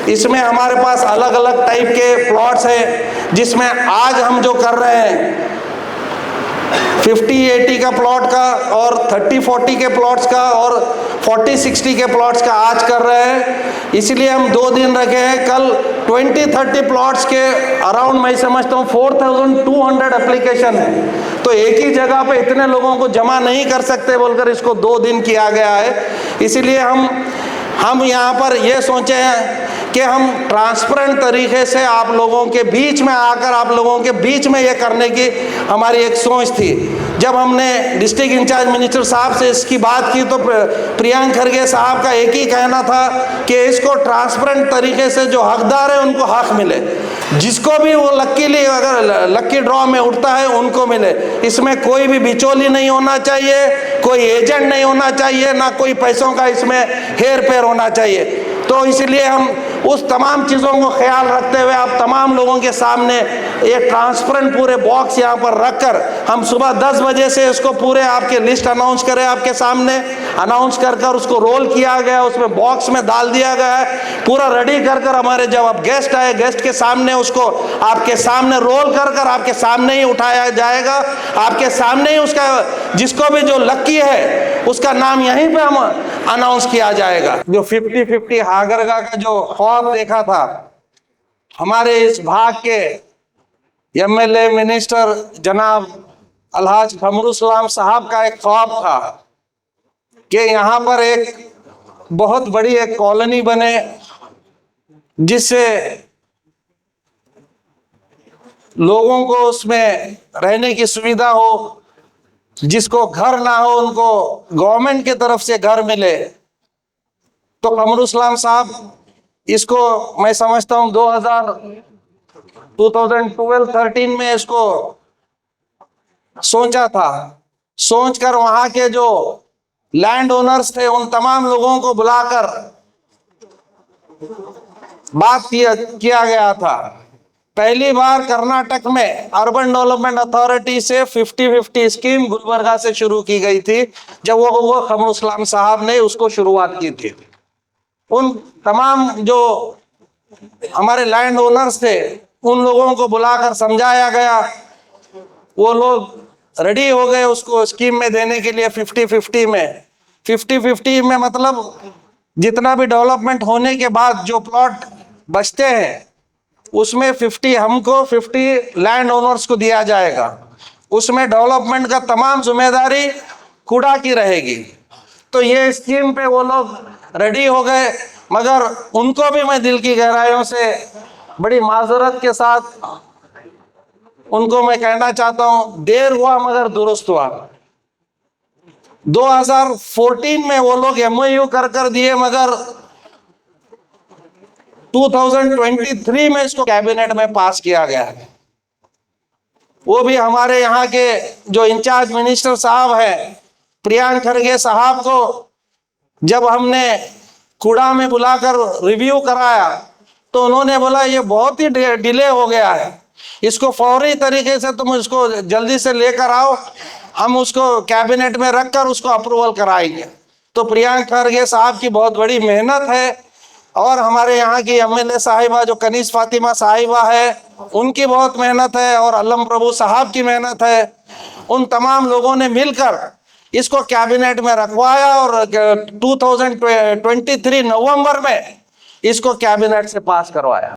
इसमें हमारे पास अलग अलग टाइप के प्लॉट्स हैं, जिसमें आज हम जो कर रहे हैं 50-80 का प्लॉट का और 30-40 के प्लॉट्स का और 40-60 के प्लॉट्स का आज कर रहे हैं। इसलिए हम 2 दिन रखे हैं। कल 20-30 प्लॉट्स के अराउंड मैं समझता हूँ 4200 एप्लीकेशन है। तो एक ही जगह पे इतने लोगों को जमा नहीं कर सकते बोलकर इसको 2 दिन किया गया है। इसीलिए हम यहाँ पर ये सोचे हैं कि हम ट्रांसपेरेंट तरीके से आप लोगों के बीच में आकर आप लोगों के बीच में ये करने की हमारी एक सोच थी। जब हमने डिस्ट्रिक्ट इंचार्ज मिनिस्टर साहब से इसकी बात की तो प्रियंक खरगे साहब का एक ही कहना था कि इसको ट्रांसपेरेंट तरीके से जो हकदार है उनको हक मिले, जिसको भी वो अगर लक्की ड्रॉ में उठता है उनको मिले। इसमें कोई भी बिचौली नहीं होना चाहिए, कोई एजेंट नहीं होना चाहिए, ना कोई पैसों का इसमें हेर फेर होना चाहिए। तो इसलिए हम उस तमाम चीज़ों को ख्याल रखते हुए आप तमाम लोगों के सामने एक ट्रांसपेरेंट पूरे बॉक्स यहाँ पर रखकर हम सुबह 10 बजे से इसको पूरे आपके लिस्ट अनाउंस करें, आपके सामने अनाउंस कर उसको रोल किया गया, उसमें बॉक्स में डाल दिया गया है, पूरा रेडी कर हमारे जब अब गेस्ट आए गेस्ट के सामने उसको आपके सामने रोल कर आपके सामने ही उठाया जाएगा, आपके सामने ही उसका जिसको भी जो लक्की है उसका नाम यहीं पे हम अनाउंस किया जाएगा। जो 50-50 हागरगा का जो ख्वाब देखा था हमारे इस भाग के एमएलए मिनिस्टर जनाब अलहाज कमरुल साहब का एक ख्वाब था कि यहाँ पर एक बहुत बड़ी एक कॉलोनी बने जिससे लोगों को उसमें रहने की सुविधा हो, जिसको घर ना हो उनको गवर्नमेंट की तरफ से घर मिले। तो कमरुल साहब इसको मैं समझता हूँ 2012-13 में इसको सोचा था। सोचकर वहां के जो लैंड ओनर्स थे उन तमाम लोगों को बुलाकर बात किया गया था। पहली बार कर्नाटक में अर्बन डेवलपमेंट अथॉरिटी से 50-50 स्कीम गुलबर्गा से शुरू की गई थी, जब वो कमरुल साहब ने उसको शुरुआत की थी। उन तमाम जो हमारे लैंड ओनर्स थे उन लोगों को बुलाकर समझाया गया, वो लोग रेडी हो गए उसको स्कीम में देने के लिए। 50-50 में 50-50 में मतलब जितना भी डेवलपमेंट होने के बाद जो प्लॉट बचते हैं उसमें 50 हमको 50 लैंड ओनर्स को दिया जाएगा। उसमें डेवलपमेंट का तमाम जिम्मेदारी कुड़ा की रहेगी। तो ये स्कीम पे वो लोग रेडी हो गए, मगर उनको भी मैं दिल की गहराइयों से बड़ी माजरत के साथ उनको मैं कहना चाहता हूं, देर हुआ मगर दुरुस्त हुआ। 2014 में वो लोग MOU कर दिए, मगर 2023 में इसको कैबिनेट में पास किया गया है। वो भी हमारे यहाँ के जो इंचार्ज मिनिस्टर साहब हैं प्रियंक खरगे साहब को जब हमने कूड़ा में बुलाकर रिव्यू कराया तो उन्होंने बोला ये बहुत ही डिले हो गया है, इसको फौरी तरीके से तुम इसको जल्दी से लेकर आओ, हम उसको कैबिनेट में रखकर उसको अप्रूवल कराएंगे। तो प्रियंक खरगे साहब की बहुत बड़ी मेहनत है और हमारे यहाँ की MLA साहिबा जो कनीज फातिमा साहिबा है उनकी बहुत मेहनत है और अलम प्रभु साहब की मेहनत है। उन तमाम लोगों ने मिलकर इसको कैबिनेट में रखवाया और 2023 नवंबर में इसको कैबिनेट से पास करवाया।